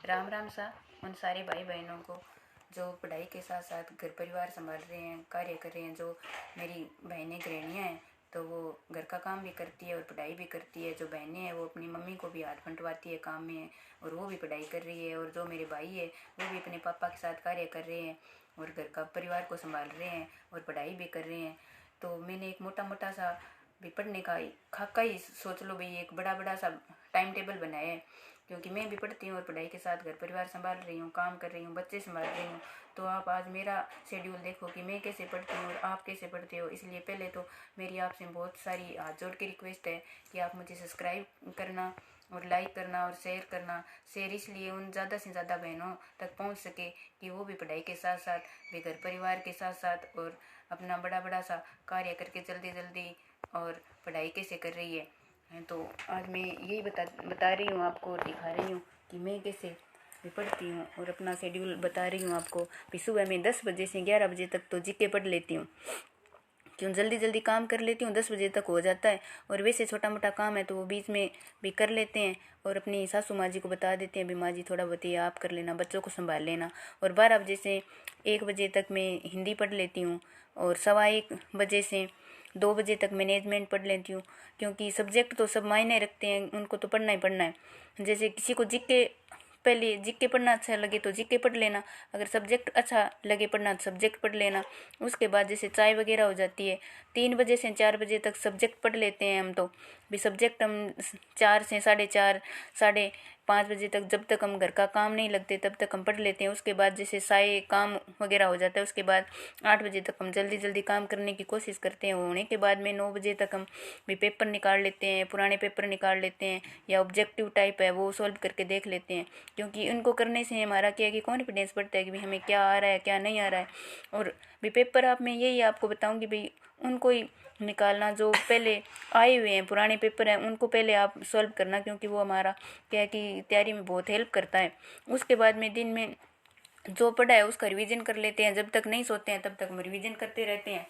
राम राम सा उन सारे भाई बहनों को जो पढ़ाई के साथ साथ घर परिवार संभाल रहे हैं, कार्य कर रहे हैं। जो मेरी बहनें गृहिणियाँ हैं तो वो घर का काम भी करती है और पढ़ाई भी करती है। जो बहनें हैं वो अपनी मम्मी को भी हाथ बंटवाती है काम में और वो भी पढ़ाई कर रही है। और जो मेरे भाई है वो भी अपने पापा के साथ कार्य कर रहे हैं और घर का परिवार को संभाल रहे हैं और पढ़ाई भी कर रहे हैं। तो मैंने एक मोटा मोटा सा भी पढ़ने का खाका ही सोच लो भाई, एक बड़ा बड़ा सा टाइम टेबल बनाया है। क्योंकि मैं भी पढ़ती हूँ और पढ़ाई के साथ घर परिवार संभाल रही हूँ, काम कर रही हूँ, बच्चे संभाल रही हूँ। तो आप आज मेरा शेड्यूल देखो कि मैं कैसे पढ़ती हूँ और आप कैसे पढ़ते हो। इसलिए पहले तो मेरी आपसे बहुत सारी हाथ जोड़ के रिक्वेस्ट है कि आप मुझे सब्सक्राइब करना और लाइक करना और शेयर करना। शेयर इसलिए उन ज़्यादा से ज़्यादा बहनों तक पहुँच सके कि वो भी पढ़ाई के साथ साथ वे घर परिवार के साथ साथ और अपना बड़ा बड़ा सा कार्य करके जल्दी जल्दी और पढ़ाई कैसे कर रही है। तो आज मैं यही बता रही हूँ आपको और दिखा रही हूँ कि मैं कैसे पढ़ती हूँ और अपना शेड्यूल बता रही हूँ आपको। फिर सुबह में 10 बजे से 11 बजे तक तो जीके पढ़ लेती हूँ, क्यों जल्दी जल्दी काम कर लेती हूँ, 10 बजे तक हो जाता है। और वैसे छोटा मोटा काम है तो वो बीच में भी कर लेते हैं और अपनी सासू माँ जी को बता देते हैं, भी माँ जी थोड़ा बहुत ये आप कर लेना, बच्चों को संभाल लेना। और 12 बजे से 1 बजे तक मैं हिंदी पढ़ लेती हूँ और 1:15 से 2 बजे तक मैनेजमेंट पढ़ लेती हूँ। क्योंकि सब्जेक्ट तो सब मायने रखते हैं, उनको तो पढ़ना ही पढ़ना है। जैसे किसी को जीके पहले जीके पढ़ना अच्छा लगे तो जीके पढ़ लेना, अगर सब्जेक्ट अच्छा लगे पढ़ना तो सब्जेक्ट पढ़ लेना। उसके बाद जैसे चाय वगैरह हो जाती है, 3 बजे से 4 बजे तक सब्जेक्ट पढ़ लेते हैं हम। तो भी सब्जेक्ट हम 4 से 4:30 5:30 बजे तक, जब तक हम घर का काम नहीं लगते तब तक हम पढ़ लेते हैं। उसके बाद जैसे साय काम वगैरह हो जाता है, उसके बाद 8 बजे तक हम जल्दी जल्दी काम करने की कोशिश करते हैं। होने के बाद में 9 बजे तक हम भी पेपर निकाल लेते हैं, पुराने पेपर निकाल लेते हैं या ऑब्जेक्टिव टाइप है वो सॉल्व करके देख लेते हैं। क्योंकि इनको करने से हमारा क्या है कि कॉन्फिडेंस बढ़ता है कि भाई हमें क्या आ रहा है क्या नहीं आ रहा है। और भी पेपर आप मैं यही आपको बताऊंगी भाई उनको ही निकालना, जो पहले आए हुए हैं पुराने पेपर हैं उनको पहले आप सॉल्व करना, क्योंकि वो हमारा क्या है कि तैयारी में बहुत हेल्प करता है। उसके बाद में दिन में जो पढ़ा है उसका रिवीजन कर लेते हैं, जब तक नहीं सोते हैं तब तक हम रिवीजन करते रहते हैं।